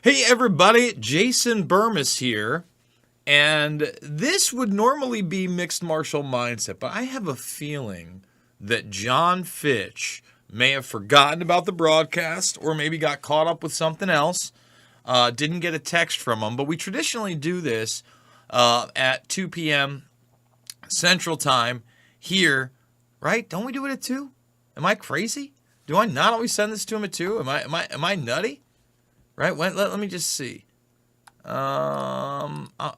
Hey everybody, Jason Burmis here, and this would normally be Mixed Martial Mindset, but I have a feeling that John Fitch may have forgotten about the broadcast or maybe got caught up with something else, didn't get a text from him, but we traditionally do this at 2 p.m. Central Time here, right? Don't we do it at 2? Am I crazy? Do I not always send this to him at 2? Am I nutty? Right? Let me just see.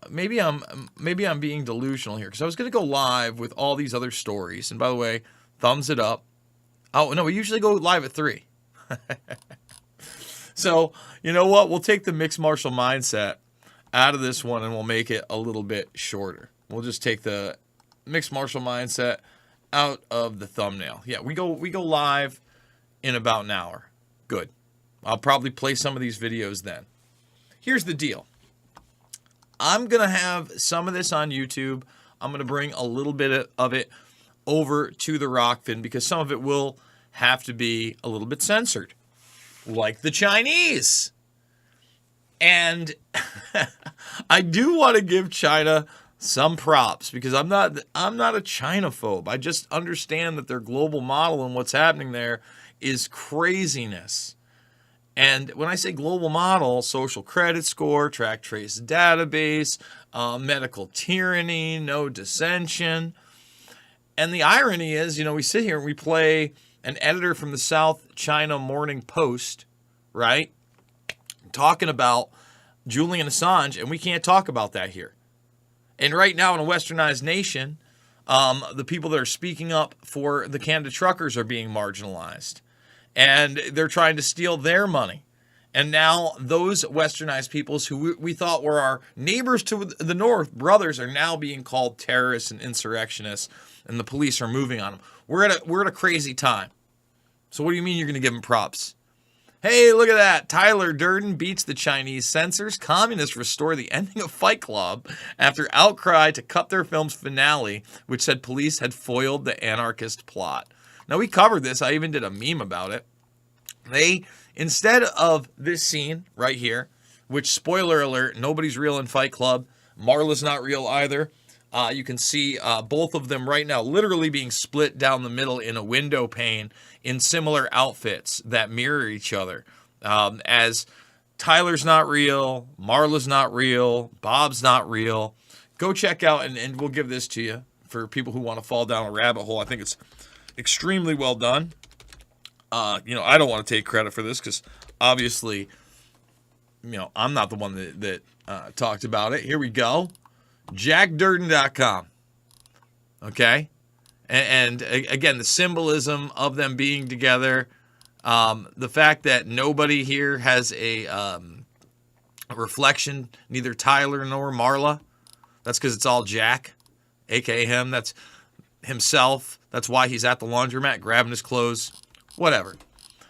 Maybe I'm being delusional here because I was going to go live with all these other stories. And by the way, thumbs it up. Oh no, we usually go live at 3. So you know what? We'll take the mixed martial mindset out of this one and we'll make it a little bit shorter. We'll just take the mixed martial mindset out of the thumbnail. Yeah, we go live in about an hour. Good. I'll probably play some of these videos then. Here's the deal. I'm going to have some of this on YouTube. I'm going to bring a little bit of it over to the Rockfin because some of it will have to be a little bit censored, like the Chinese. And I do want to give China some props because I'm not a Chinaphobe. I just understand that their global model and what's happening there is craziness. And when I say global model, social credit score, track trace database, medical tyranny, no dissension. And the irony is, we sit here and we play an editor from the South China Morning Post, right? Talking about Julian Assange, and we can't talk about that here. And right now in a westernized nation, the people that are speaking up for the Canada truckers are being marginalized. And they're trying to steal their money. And now those westernized peoples who we thought were our neighbors to the north, brothers, are now being called terrorists and insurrectionists, and the police are moving on them. We're at a crazy time. So what do you mean you're going to give them props? Hey, look at that. Tyler Durden beats the Chinese censors. Communists restore the ending of Fight Club after outcry to cut their film's finale, which said police had foiled the anarchist plot. Now, we covered this. I even did a meme about it. Instead of this scene right here, which, spoiler alert, nobody's real in Fight Club. Marla's not real either. You can see both of them right now literally being split down the middle in a window pane in similar outfits that mirror each other. As Tyler's not real, Marla's not real, Bob's not real. Go check out, and we'll give this to you for people who want to fall down a rabbit hole. I think it's extremely well done. I don't want to take credit for this because obviously, I'm not the one that talked about it. Here we go. JackDurden.com. Okay. And again, the symbolism of them being together. The fact that nobody here has a reflection, neither Tyler nor Marla. That's because it's all Jack, aka him. That's himself. That's why he's at the laundromat grabbing his clothes. Whatever.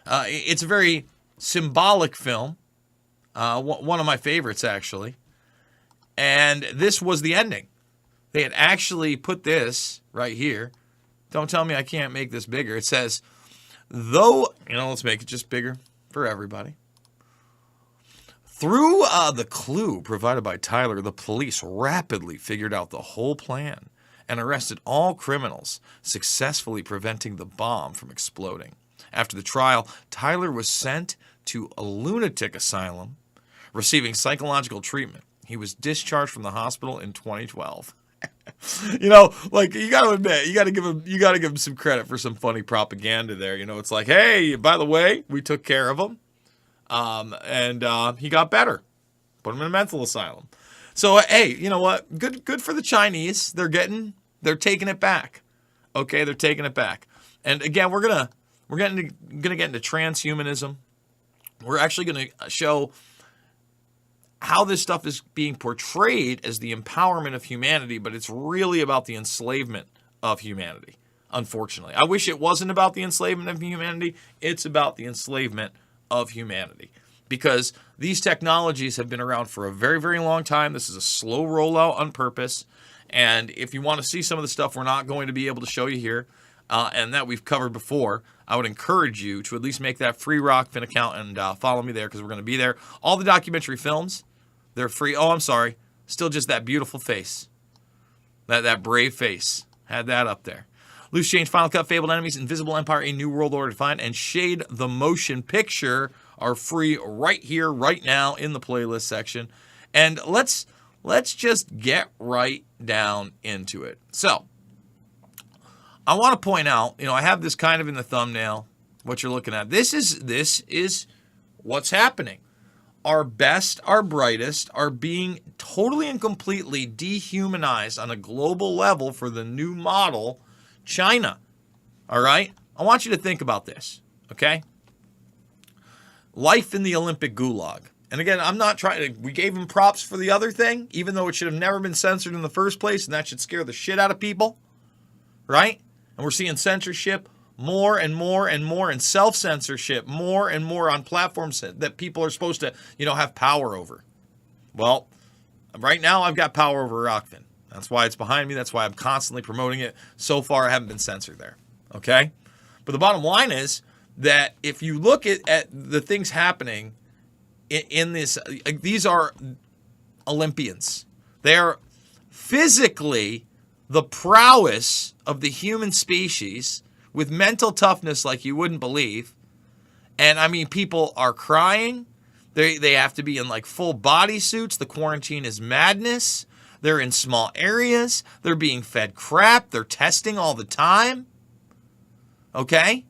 It's a very symbolic film. One of my favorites, actually. And this was the ending. They had actually put this right here. Don't tell me I can't make this bigger. It says, let's make it just bigger for everybody. Through the clue provided by Tyler, the police rapidly figured out the whole plan and arrested all criminals, successfully preventing the bomb from exploding. After the trial, Tyler was sent to a lunatic asylum, receiving psychological treatment. He was discharged from the hospital in 2012. You gotta admit, you gotta give him some credit for some funny propaganda there. It's like, hey, by the way, we took care of him, and he got better. Put him in a mental asylum. So hey, you know what? Good for the Chinese. They're taking it back. Okay, they're taking it back. And again, we're gonna get into transhumanism. We're actually gonna show how this stuff is being portrayed as the empowerment of humanity, but it's really about the enslavement of humanity, unfortunately. I wish it wasn't about the enslavement of humanity. It's about the enslavement of humanity because these technologies have been around for a very, very long time. This is a slow rollout on purpose. And if you want to see some of the stuff we're not going to be able to show you here, and that we've covered before, I would encourage you to at least make that free Rockfin account and follow me there because we're going to be there. All the documentary films, they're free. Oh, I'm sorry. Still just that beautiful face. That brave face. Had that up there. Loose Change, Final Cut, Fabled Enemies, Invisible Empire, A New World Order Defined, and Shade the Motion Picture are free right here, right now in the playlist section. And let's just get right down into it. So, I want to point out, I have this kind of in the thumbnail, what you're looking at. This is what's happening. Our best, our brightest are being totally and completely dehumanized on a global level for the new model, China. All right? I want you to think about this, okay? Life in the Olympic gulag. And again, I'm not trying to, we gave him props for the other thing, even though it should have never been censored in the first place, and that should scare the shit out of people, right? And we're seeing censorship more and more and more, and self-censorship more and more on platforms that people are supposed to, have power over. Well, right now I've got power over Rockfin. That's why it's behind me. That's why I'm constantly promoting it. So far, I haven't been censored there, okay? But the bottom line is that if you look at the things happening in this, these are Olympians. They are physically the prowess of the human species with mental toughness like you wouldn't believe. And I mean, people are crying. They have to be in like full body suits. The quarantine is madness. They're in small areas. They're being fed crap. They're testing all the time. Okay?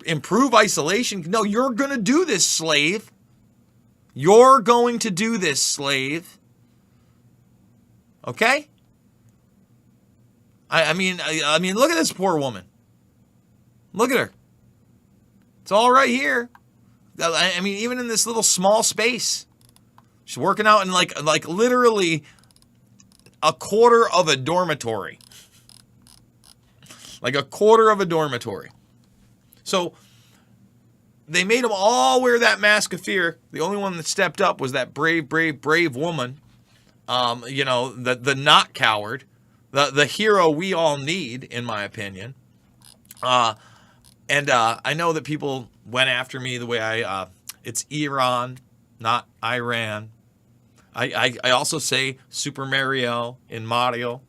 Improve isolation. No, you're going to do this, slave. You're going to do this, slave. Okay? I mean, look at this poor woman. Look at her. It's all right here. I mean, even in this little small space, she's working out in like literally a quarter of a dormitory. Like a quarter of a dormitory. So they made them all wear that mask of fear. The only one that stepped up was that brave woman. The not coward. The hero we all need, in my opinion. I know that people went after me the way it's Iran, not Iran. I also say Super Mario in Mario.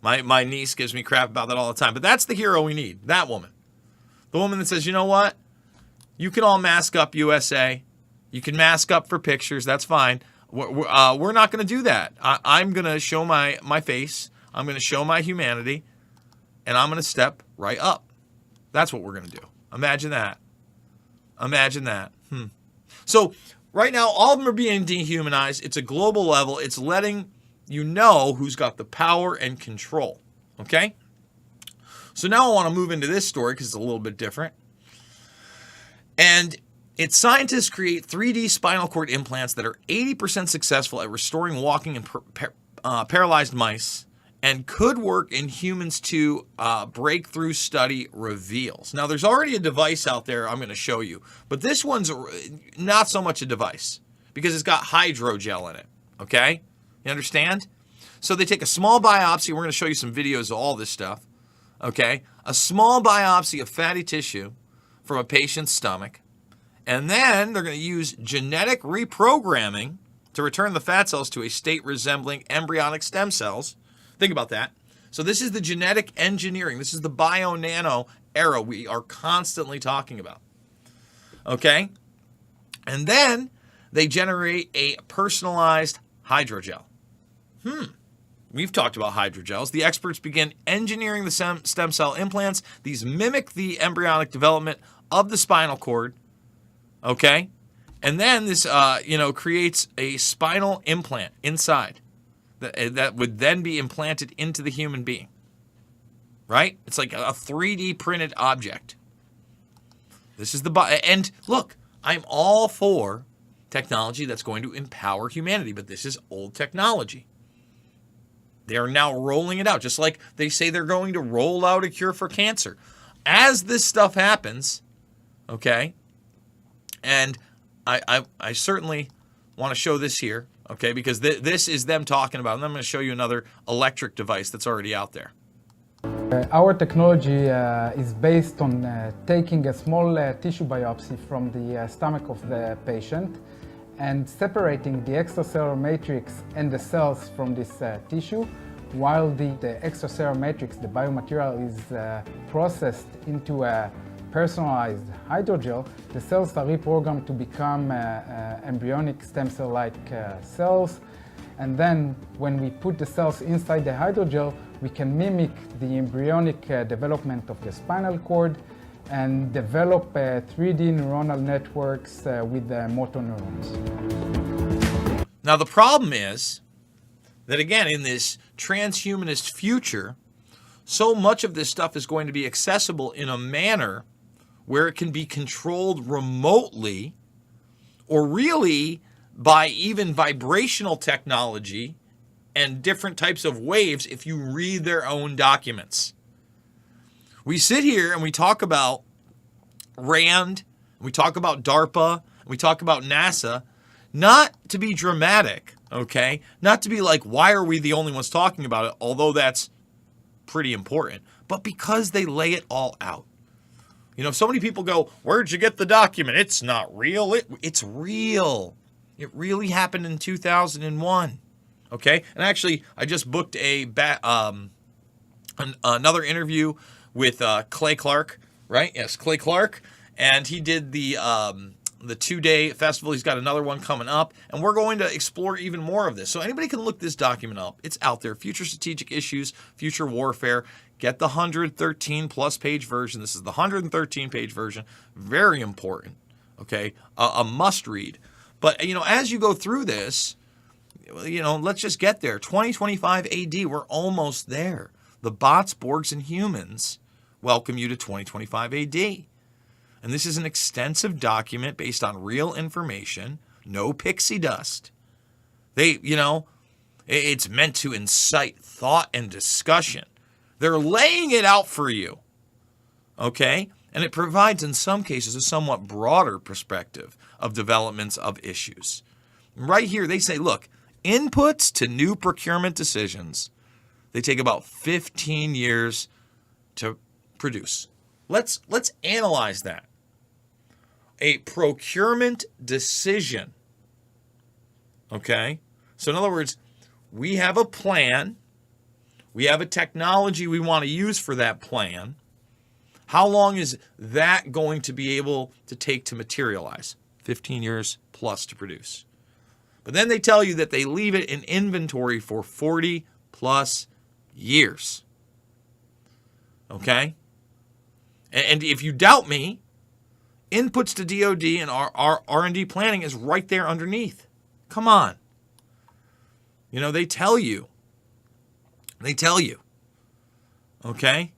My niece gives me crap about that all the time. But that's the hero we need, that woman. The woman that says, you know what? You can all mask up, USA. You can mask up for pictures. That's fine. We're not going to do that. I'm going to show my face. I'm going to show my humanity, and I'm going to step right up. That's what we're going to do. Imagine that. Imagine that. So right now, all of them are being dehumanized. It's a global level. It's letting you know who's got the power and control. Okay? So now I want to move into this story because it's a little bit different. And its scientists create 3D spinal cord implants that are 80% successful at restoring walking in paralyzed mice, and could work in humans too, breakthrough study reveals. Now, there's already a device out there I'm going to show you, but this one's not so much a device because it's got hydrogel in it, okay? You understand? So they take a small biopsy. We're going to show you some videos of all this stuff, okay? A small biopsy of fatty tissue from a patient's stomach, and then they're going to use genetic reprogramming to return the fat cells to a state resembling embryonic stem cells. Think about that. So this is the genetic engineering. This is the bio-nano era we are constantly talking about. Okay? And then they generate a personalized hydrogel. We've talked about hydrogels. The experts begin engineering the stem cell implants. These mimic the embryonic development of the spinal cord. Okay? And then this, creates a spinal implant inside that would then be implanted into the human being. Right? It's like a 3D printed object. This is and look, I'm all for technology that's going to empower humanity, but this is old technology. They are now rolling it out, just like they say they're going to roll out a cure for cancer. As this stuff happens, okay, and I certainly want to show this here, okay, because this is them talking about it. And I'm going to show you another electric device that's already out there. Our technology is based on taking a small tissue biopsy from the stomach of the patient and separating the extracellular matrix and the cells from this tissue, while the extracellular matrix, the biomaterial, is processed into a personalized hydrogel. The cells are reprogrammed to become embryonic stem cell-like cells. And then when we put the cells inside the hydrogel, we can mimic the embryonic development of the spinal cord and develop 3D neuronal networks with motor neurons. Now the problem is that, again, in this transhumanist future, so much of this stuff is going to be accessible in a manner where it can be controlled remotely, or really by even vibrational technology and different types of waves if you read their own documents. We sit here and we talk about RAND, we talk about DARPA, we talk about NASA, not to be dramatic, okay? Not to be like, why are we the only ones talking about it, although that's pretty important, but because they lay it all out. You know, so many people go, where'd you get the document? It's not real. It's real. It really happened in 2001. Okay? And actually, I just booked another interview with Clay Clark, right? Yes, Clay Clark. And he did the 2-day festival. He's got another one coming up. And we're going to explore even more of this. So anybody can look this document up. It's out there. Future Strategic Issues, Future Warfare. Get the 113-plus page version. This is the 113-page version. Very important. Okay? A must-read. But, you know, as you go through this, you know, let's just get there. 2025 AD, we're almost there. The bots, Borgs, and humans welcome you to 2025 AD. And this is an extensive document based on real information, no pixie dust. It's meant to incite thought and discussion. They're laying it out for you, okay? And it provides, in some cases, a somewhat broader perspective of developments of issues. Right here, they say, look, inputs to new procurement decisions, they take about 15 years to produce. Let's analyze that. A procurement decision, okay? So in other words, we have a plan, we have a technology we want to use for that plan. How long is that going to be able to take to materialize? 15 years plus to produce. But then they tell you that they leave it in inventory for 40 plus years. Okay? And if you doubt me, inputs to DoD and our R&D planning is right there underneath. Come on. You know, they tell you. Okay?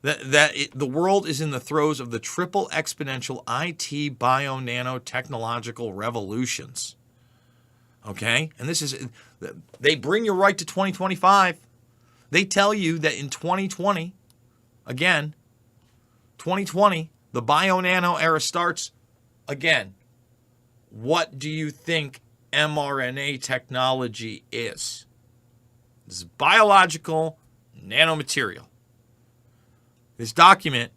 The world is in the throes of the triple exponential IT bio nanotechnological revolutions. Okay? And they bring you right to 2025. They tell you that in 2020, again, 2020, the bio nano era starts again. What do you think mRNA technology is? This is biological nanomaterial. This document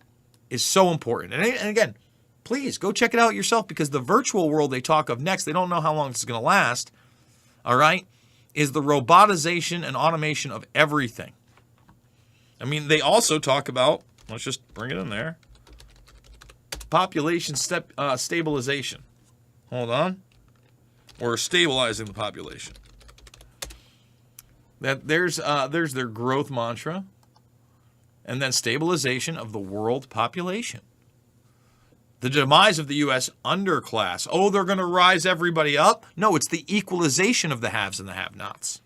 is so important. And again, please go check it out yourself, because the virtual world they talk of next, they don't know how long this is going to last, all right, is the robotization and automation of everything. I mean, they also talk about, let's just bring it in there, population stabilization. Hold on. Or stabilizing the population. There's their growth mantra. And then stabilization of the world population. The demise of the U.S. underclass. Oh, they're going to rise everybody up? No, it's the equalization of the haves and the have-nots.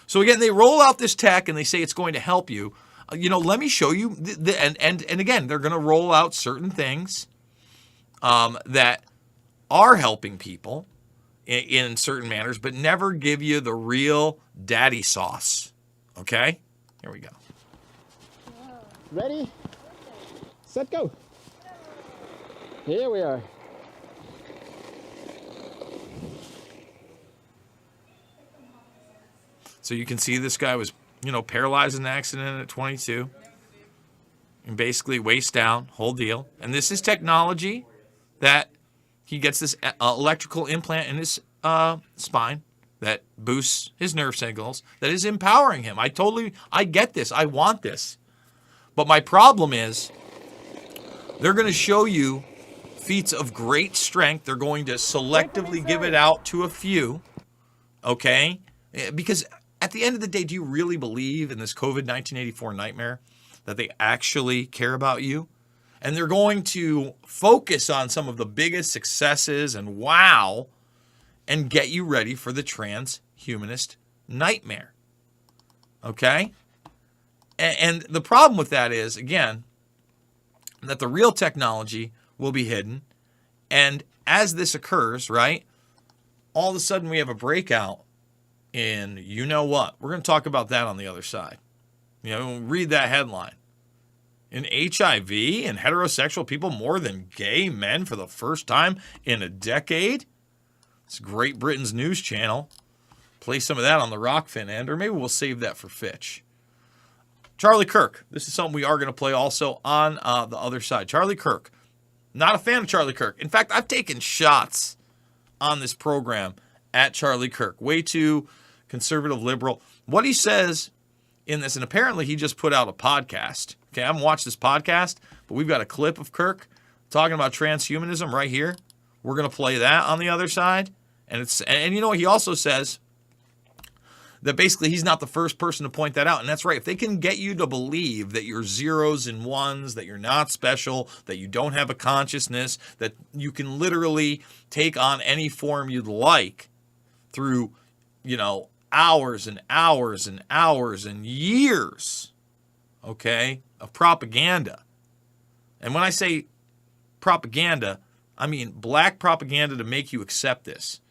So again, they roll out this tech and they say it's going to help you. Let me show you. And again, they're going to roll out certain things that are helping people in certain manners, but never give you the real daddy sauce. Okay? Here we go. Ready, set, go. Here we are. So you can see this guy was, paralyzed in an accident at 22. and basically waist down, whole deal. And this is technology that he gets this electrical implant in his spine that boosts his nerve signals, that is empowering him. I get this. I want this. But my problem is they're going to show you feats of great strength. They're going to selectively give it out to a few, okay? Because at the end of the day, do you really believe in this COVID 1984 nightmare that they actually care about you? And they're going to focus on some of the biggest successes and wow, and get you ready for the transhumanist nightmare, okay? And the problem with that is, again, that the real technology will be hidden. And as this occurs, right, all of a sudden we have a breakout in you know what. We're going to talk about that on the other side. You know, read that headline. In HIV and heterosexual people more than gay men for the first time in a decade. It's Great Britain's news channel. Play some of that on the Rockfin end, or maybe we'll save that for Fitch. Charlie Kirk. This is something we are going to play also on the other side. Charlie Kirk. Not a fan of Charlie Kirk. In fact, I've taken shots on this program at Charlie Kirk. Way too conservative, liberal. What he says in this, and apparently he just put out a podcast. Okay, I haven't watched this podcast, but we've got a clip of Kirk talking about transhumanism right here. We're going to play that on the other side. And you know what he also says? That basically he's not the first person to point that out. And that's right. If they can get you to believe that you're zeros and ones, that you're not special, that you don't have a consciousness, that you can literally take on any form you'd like through, you know, hours and hours and hours and years, okay, of propaganda. And when I say propaganda, I mean black propaganda to make you accept this.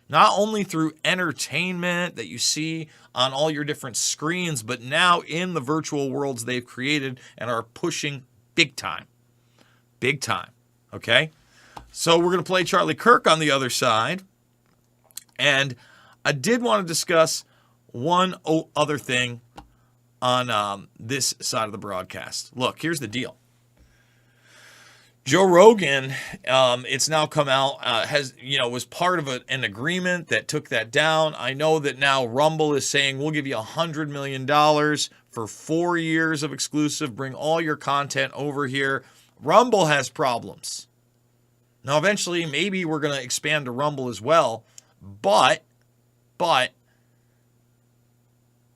Not only through entertainment that you see on all your different screens, but now in the virtual worlds they've created and are pushing big time. Big time. Okay? So we're going to play Charlie Kirk on the other side. And I did want to discuss one other thing on this side of the broadcast. Look, here's the deal. Joe Rogan, it's now come out, was part of an agreement that took that down. I know that now Rumble is saying we'll give you $100 million for 4 years of exclusive. Bring all your content over here. Rumble has problems. Now, eventually, maybe we're going to expand to Rumble as well. But the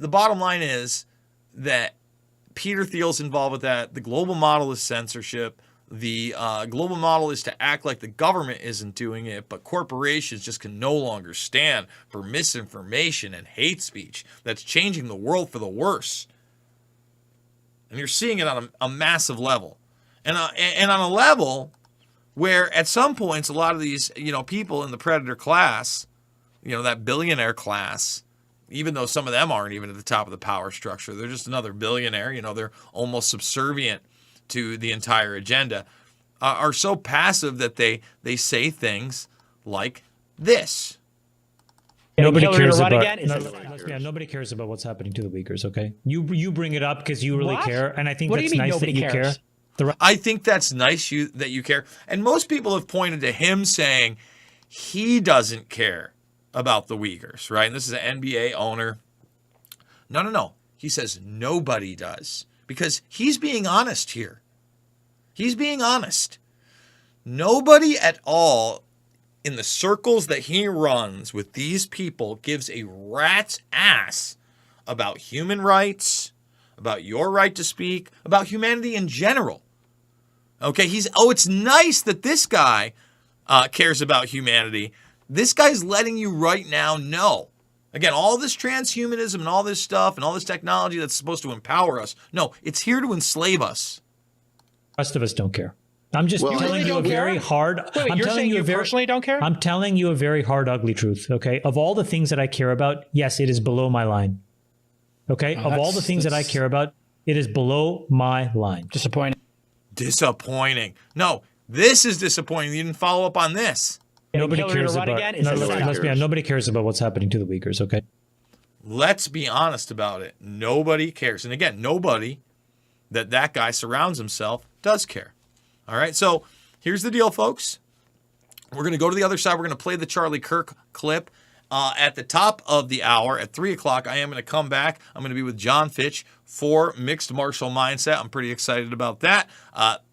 bottom line is that Peter Thiel's involved with that. The global model is censorship. The global model is to act like the government isn't doing it, but corporations just can no longer stand for misinformation and hate speech that's changing the world for the worse. And you're seeing it on a massive level. And on a level where at some points a lot of these, people in the predator class, that billionaire class, even though some of them aren't even at the top of the power structure, they're just another billionaire, they're almost subservient to the entire agenda, are so passive that they say things like this. Nobody cares about. Nobody cares about what's happening to the Uyghurs. Okay, you bring it up because you really care, and I think that's nice that you care. I think that's nice that you care, and most people have pointed to him saying he doesn't care about the Uyghurs, right? And this is an NBA owner. No. He says nobody does. Because he's being honest here. He's being honest. Nobody at all in the circles that he runs with these people gives a rat's ass about human rights, about your right to speak, about humanity in general. Okay, it's nice that this guy cares about humanity. This guy's letting you right now know. Again, all this transhumanism and all this stuff and all this technology that's supposed to empower us. No, it's here to enslave us. The rest of us don't care. I'm just telling you a very hard... Wait, you're saying you personally don't care? I'm telling you a very hard, ugly truth, okay? Of all the things that I care about, yes, it is below my line. Okay? Of all the things that I care about, it is below my line. Disappointing. No, this is disappointing. You didn't follow up on this. Nobody cares about. Nobody cares about what's happening to the Uyghurs. Okay. Let's be honest about it. Nobody cares, and again, nobody that that guy surrounds himself does care. All right, so here's the deal, folks. We're going to go to the other side. We're going to play the Charlie Kirk clip. At the top of the hour, at 3 o'clock, I am going to come back. I'm going to be with John Fitch for Mixed Martial Mindset. I'm pretty excited about that.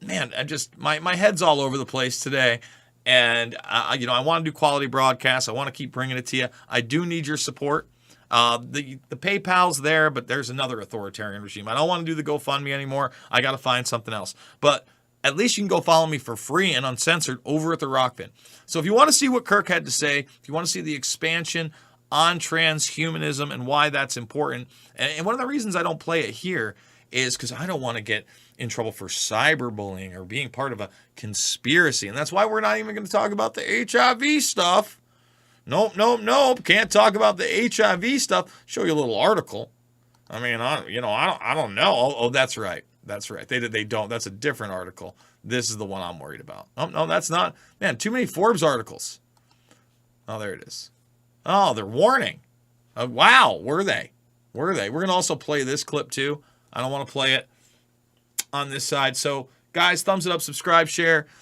Man, my head's all over the place today. And, I want to do quality broadcasts. I want to keep bringing it to you. I do need your support. The PayPal's there, but there's another authoritarian regime. I don't want to do the GoFundMe anymore. I got to find something else. But at least you can go follow me for free and uncensored over at the Rockfin. So if you want to see what Kirk had to say, if you want to see the expansion on transhumanism and why that's important, and one of the reasons I don't play it here is because I don't want to get in trouble for cyberbullying or being part of a conspiracy. And that's why we're not even going to talk about the HIV stuff. Nope. Can't talk about the HIV stuff. Show you a little article. I mean, I don't know. Oh, that's right. That's right. They don't. That's a different article. This is the one I'm worried about. Oh, no, that's not. Man, too many Forbes articles. Oh, there it is. Oh, they're warning. Wow, were they? We're going to also play this clip too. I don't want to play it on this side. So, guys, thumbs it up, subscribe, share.